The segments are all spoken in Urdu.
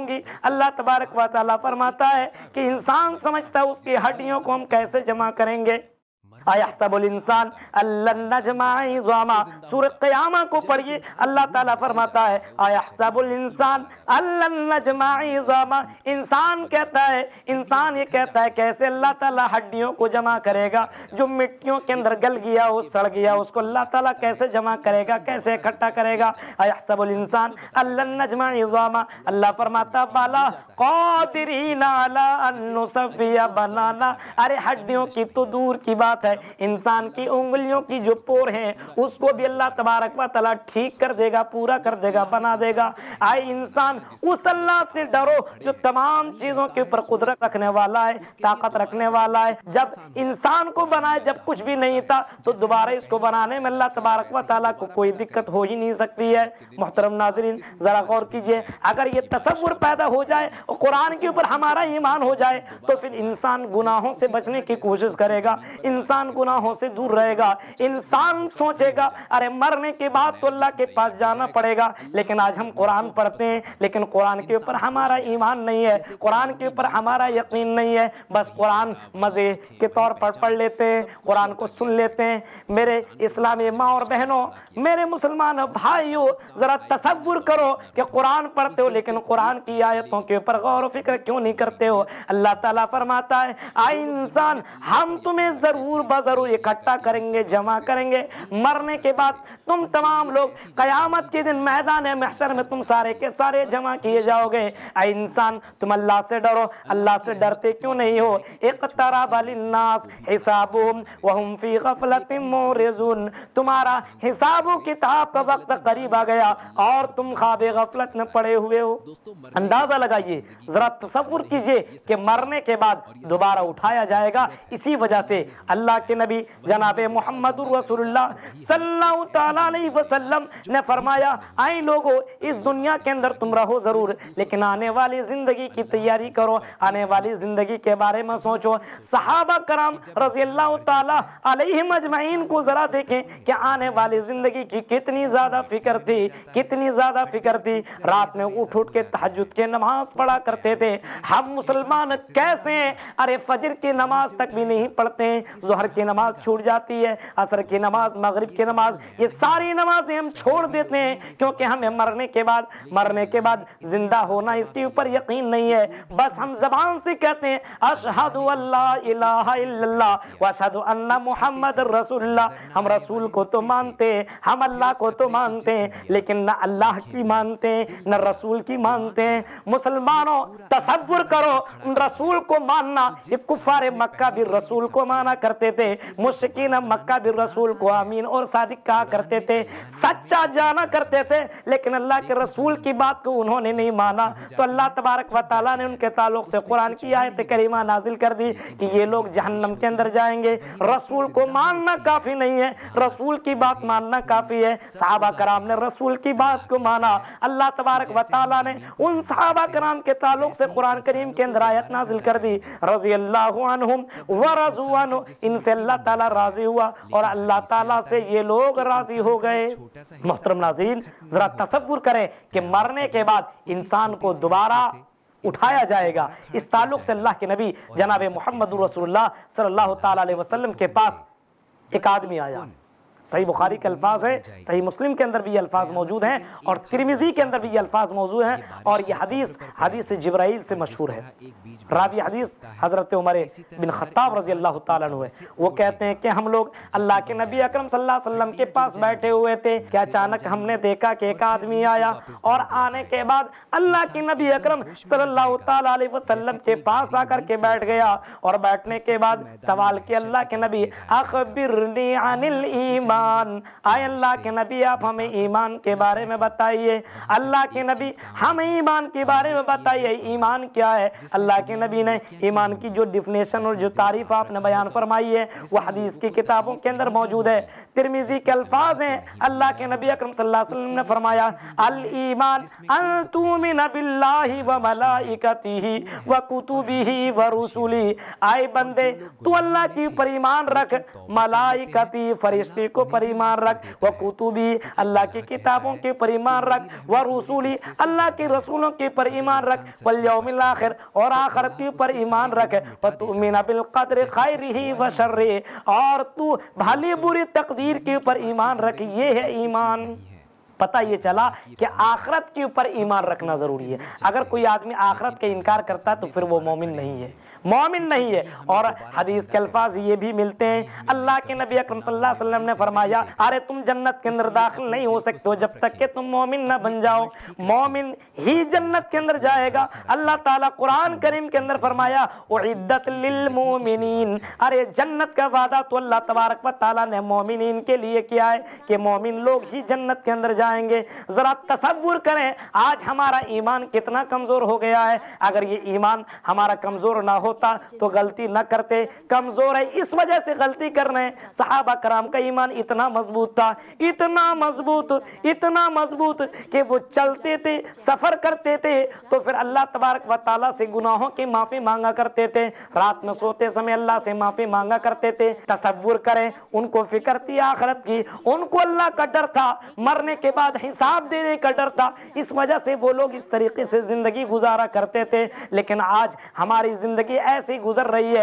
ہوں گی۔ اللہ تبارک و تعالیٰ فرماتا ہے کہ انسان سمجھتا ہے اس کی ہڈیوں کو ہم کیسے جمع کریں گے۔ ایحسب الانسان ان نجمع عظامہ، سورہ قیامہ کو پڑھیے، اللہ تعالیٰ فرماتا ہے ایحسب الانسان ان نجمع عظامہ، انسان یہ کہتا ہے کیسے اللہ تعالیٰ ہڈیوں کو جمع کرے گا؟ جو مٹیوں کے اندر گل گیا ہو، سڑ گیا، اس کو اللہ تعالیٰ کیسے جمع کرے گا، کیسے اکٹھا کرے گا؟ ایحسب الانسان ان نجمع عظامہ، اللہ فرماتا بالا قادرین علی ان نسوی بنانا، ارے ہڈیوں کی تو دور کی بات ہے، انسان کی انگلیوں کی جو پور ہیں اس کو بھی اللہ تبارک و تعالیٰ ٹھیک کر دے گا، پورا کر دے گا، بنا دے گا۔ آئے انسان اس اللہ سے ڈرو جو تمام چیزوں کے اوپر قدرت رکھنے والا ہے، طاقت رکھنے والا ہے۔ جب انسان کو بنائے جب کچھ بھی نہیں تھا تو دوبارہ اس کو بنانے میں اللہ تبارک و تعالیٰ کو کوئی دقت ہو ہی نہیں سکتی ہے۔ محترم ناظرین ذرا غور کیجئے، اگر یہ تصور پیدا ہو جائے اور قرآن کے اوپر ہمارا ایمان ہو جائے تو پھر انسان گناہوں سے بچنے کی کوشش کرے گا، انسان گناہوں سے دور رہے گا، انسان سوچے گا ارے مرنے کے بعد تو اللہ کے پاس جانا پڑے گا۔ لیکن آج ہم قرآن پڑھتے ہیں لیکن قرآن کے اوپر ہمارا ایمان نہیں ہے، قرآن کے اوپر ہمارا یقین نہیں ہے، بس قرآن مزے کے طور پر پڑھ لیتے ہیں، قرآن کو سن لیتے ہیں۔ میرے اسلامی ماں اور بہنوں، میرے مسلمان بھائیوں، ذرا تصور کرو کہ قرآن پڑھتے ہو لیکن قرآن کی آیتوں کے اوپر غور و فکر کیوں نہیں کرتے ہو؟ اللہ تعالیٰ فرماتا ہے اے انسان ہم تمہیں ضرور ضرور اکٹھا کریں گے، جمع کریں گے، مرنے کے بعد تم تمام لوگ قیامت کے دن میدان محشر میں تم سارے کے سارے جمع کیے جاؤ گے۔ اے انسان تم اللہ سے ڈرو، اللہ سے ڈرتے کیوں نہیں ہو؟ اقترب للناس حسابهم وهم فی غفلۃ معرضون، تمہارا حساب و کتاب کا وقت قریب آ گیا اور تم خواب غفلت میں پڑے ہوئے ہو۔ اندازہ لگائیے، ذرا تصور کیجئے کہ مرنے کے بعد دوبارہ اٹھایا جائے گا۔ اسی وجہ سے اللہ کے نبی جناب محمد رسول اللہ صلی اللہ تعالیٰ علیہ وسلم نے فرمایا اے لوگو اس دنیا کے اندر تم رہو ضرور لیکن آنے والی زندگی کی تیاری کرو، آنے والی زندگی کے بارے میں سوچو۔ صحابہ کرام رضی اللہ تعالیٰ علیہم اجمعین کو ذرا دیکھیں کہ آنے والی زندگی کی کتنی زیادہ فکر تھی، کتنی زیادہ فکر تھی۔ رات میں اٹھ کے تہجد کے نماز پڑھا کرتے تھے۔ ہم مسلمان کیسے ہیں؟ ارے فجر کی نماز تک بھی نہیں پڑھتے ہیں، ظہر کی نماز چھوٹ جاتی ہے، عصر کی نماز، مغرب کی نماز، یہ ساری نمازیں ہم چھوڑ دیتے ہیں کیونکہ ہمیں مرنے کے بعد زندہ ہونا اس کے اوپر یقین نہیں ہے۔ بس ہم زبان سے کہتے ہیں اشہد ان لا الہ الا اللہ واشہد ان محمد رسول اللہ، ہم رسول کو تو مانتے ہیں، ہم اللہ کو تو مانتے ہیں لیکن نہ اللہ کی مانتے ہیں نہ رسول کی مانتے ہیں۔ مسلمانوں تصور کرو رسول کو ماننا، یہ کفار مکہ بھی رسول کو مانا کرتے تھے، مشرکین مکہ بھی رسول کو امین اور صادق کہا کرتے تھے، سچا جانا کرتے تھے، لیکن اللہ کے رسول کی بات کو انہوں نے نہیں مانا تو اللہ تبارک و تعالیٰ نے ان کے تعلق سے قرآن کی آیت کریمہ نازل کر دی کہ یہ لوگ جہنم کے اندر جائیں گے۔ رسول کو ماننا کافی نہیں ہے، رسول کی بات ماننا کافی ہے۔ صحابہ کرام نے رسول کی بات کو مانا، اللہ تبارک و تعالیٰ نے ان صحابہ کرام کے تعلق سے قرآن کریم کے اندر آیت نازل کر دی رضی اللہ عنہم ورضوا عنہ، ان سے اللہ تعالیٰ راضی ہوا اور اللہ تعالیٰ سے یہ لوگ راضی ہو گئے۔ محترم ناظرین ذرا تصور کریں کہ مرنے کے بعد انسان کو دوبارہ اٹھایا جائے گا۔ اس تعلق سے اللہ کے نبی جناب محمد رسول اللہ صلی اللہ تعالیٰ علیہ وسلم کے پاس ایک آدمی آیا، صحیح بخاری کے الفاظ ہیں، صحیح مسلم کے اندر بھی یہ الفاظ موجود ہیں اور ترمذی کے اندر بھی یہ الفاظ موجود ہیں اور یہ حدیث جبرائیل سے مشہور ہے۔ راوی حدیث حضرت عمر بن خطاب رضی اللہ تعالیٰ عنہ ہے۔ وہ کہتے ہیں کہ ہم لوگ اللہ کے نبی اکرم صلی اللہ علیہ وسلم کے پاس بیٹھے ہوئے تھے کہ اچانک ہم نے دیکھا کہ ایک آدمی آیا اور آنے کے بعد اللہ کے نبی اکرم صلی اللہ تعالیٰ علیہ وسلم کے پاس آ کر کے بیٹھ گیا اور بیٹھنے کے بعد سوال کیا اللہ کے نبی اخبرنی عن الایمان، آئے اللہ کے نبی آپ ہمیں ایمان کے بارے میں بتائیے، اللہ کے نبی ہمیں ایمان کے بارے میں بتائیے، ایمان کیا ہے؟ اللہ کے نبی نے ایمان کی جو ڈیفینیشن اور جو تعریف آپ نے بیان فرمائی ہے وہ حدیث کی کتابوں کے اندر موجود ہے۔ ترمذی کے الفاظ ہیں، اللہ کے نبی اکرم صلی اللہ علیہ وسلم نے فرمایا الایمان ان تؤمن باللہ وملائکتہ وکتبہ ورسلہ، اے بندے تو اللہ کے اوپر ایمان رکھ، ملائکتی فرشتے کو پر ایمان رکھ، وکتبہ اللہ کی کتابوں کے پر ایمان رکھ، ورسلہ اللہ کے رسولوں کے پر ایمان رکھ، والیوم الاخر اور آخرت کے پر ایمان رکھ، وتؤمن بالقدر خیرہ وشرہ اور تو بھلی بری تقدیر کے اوپر ایمان رکھ۔ یہ ہے ایمان۔ پتہ یہ چلا کہ آخرت کے اوپر ایمان رکھنا ضروری ہے۔ اگر کوئی آدمی آخرت کا انکار کرتا ہے تو پھر وہ مومن نہیں ہے، مومن نہیں ہے۔ اور حدیث کے الفاظ یہ بھی ملتے ہیں، اللہ کے نبی اکرم صلی اللہ علیہ وسلم نے فرمایا ارے تم جنت کے اندر داخل نہیں ہو سکتے ہو جب تک کہ تم مومن نہ بن جاؤ، مومن ہی جنت کے اندر جائے گا۔ اللہ تعالیٰ قرآن کریم کے اندر فرمایا اعدت للمؤمنین، ارے جنت کا وعدہ تو اللہ تبارک و تعالیٰ نے مومنین کے لیے کیا ہے کہ مومن لوگ ہی جنت کے اندر جائیں گے۔ ذرا تصور کریں آج ہمارا ایمان کتنا کمزور ہو گیا ہے۔ اگر یہ ایمان ہمارا کمزور نہ ہوتا تو غلطی نہ کرتے، کمزور ہے اس وجہ سے غلطی کر رہے ہیں۔ صحابہ کرام کا ایمان اتنا مضبوط تھا، اتنا مضبوط کہ وہ چلتے تھے، سفر کرتے تھے تو پھر اللہ تبارک و تعالیٰ سے گناہوں کی معافی مانگا کرتے تھے، رات میں سوتے سمے اللہ سے معافی مانگا کرتے تھے۔ تصور کریں ان کو فکر تھی آخرت کی، ان کو اللہ کا ڈر تھا، مرنے کے بعد حساب دینے کا ڈر تھا، اس وجہ سے وہ لوگ اس طریقے سے زندگی گزارا کرتے تھے۔ لیکن آج ہماری زندگی ایسی گزر رہی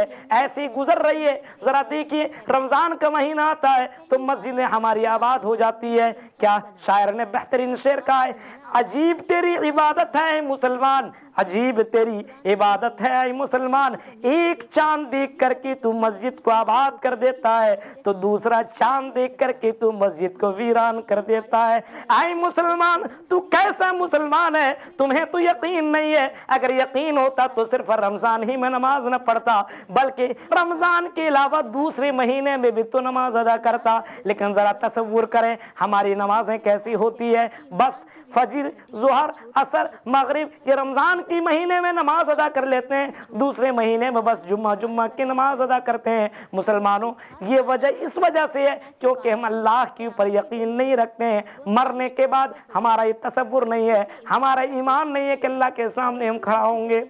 ہے، ذرا دیکھیے رمضان کا مہینہ آتا ہے تو مسجدیں ہماری آباد ہو جاتی ہے۔ کیا شاعر نے بہترین شعر کہا ہے، عجیب تیری عبادت ہے مسلمان، عجیب تیری عبادت ہے اے مسلمان، ایک چاند دیکھ کر کے تو مسجد کو آباد کر دیتا ہے تو دوسرا چاند دیکھ کر کے تو مسجد کو ویران کر دیتا ہے۔ اے مسلمان تو کیسا مسلمان ہے، تمہیں تو یقین نہیں ہے، اگر یقین ہوتا تو صرف رمضان ہی میں نماز نہ پڑھتا بلکہ رمضان کے علاوہ دوسرے مہینے میں بھی تو نماز ادا کرتا۔ لیکن ذرا تصور کریں ہماری نمازیں کیسی ہوتی ہے، بس فجر، ظہر، عصر، مغرب یہ رمضان کی مہینے میں نماز ادا کر لیتے ہیں، دوسرے مہینے میں بس جمعہ کی نماز ادا کرتے ہیں۔ مسلمانوں یہ وجہ اس وجہ سے ہے کیونکہ ہم اللہ کے اوپر یقین نہیں رکھتے ہیں، مرنے کے بعد ہمارا یہ تصور نہیں ہے، ہمارا ایمان نہیں ہے کہ اللہ کے سامنے ہم کھڑا ہوں گے۔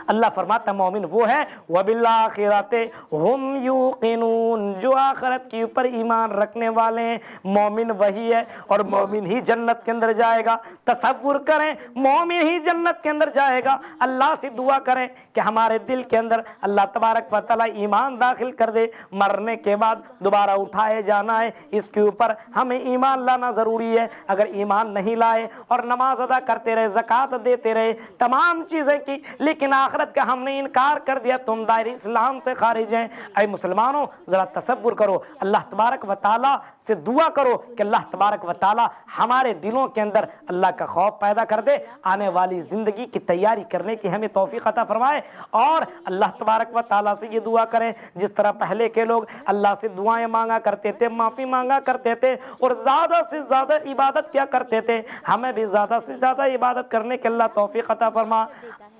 اللہ فرماتا مومن وہ ہے وبالآخرۃ ہم یوقنون، جو آخرت کے اوپر ایمان رکھنے والے ہیں، مومن وہی ہے اور مومن ہی جنت کے اندر جائے گا۔ تصور کریں مومن ہی جنت کے اندر جائے گا۔ اللہ سے دعا کریں کہ ہمارے دل کے اندر اللہ تبارک و تعالیٰ ایمان داخل کر دے، مرنے کے بعد دوبارہ اٹھائے جانا ہے، اس کے اوپر ہمیں ایمان لانا ضروری ہے۔ اگر ایمان نہیں لائے اور نماز ادا کرتے رہے، زکوٰۃ دیتے رہے، تمام چیزیں کی، لیکن آخرت کا ہم نے انکار کر دیا تو ہم دائرہ اسلام سے خارج ہیں۔ اے مسلمانوں ذرا تصور کرو، اللہ تبارک و تعالیٰ سے دعا کرو کہ اللہ تبارک و تعالیٰ ہمارے دلوں کے اندر اللہ کا خوف پیدا کر دے، آنے والی زندگی کی تیاری کرنے کی ہمیں توفیق عطا فرمائے۔ اور اللہ تبارک و تعالیٰ سے یہ دعا کریں جس طرح پہلے کے لوگ اللہ سے دعائیں مانگا کرتے تھے، معافی مانگا کرتے تھے اور زیادہ سے زیادہ عبادت کیا کرتے تھے، ہمیں بھی زیادہ سے زیادہ عبادت کرنے کے اللہ توفیق عطا فرما۔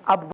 اب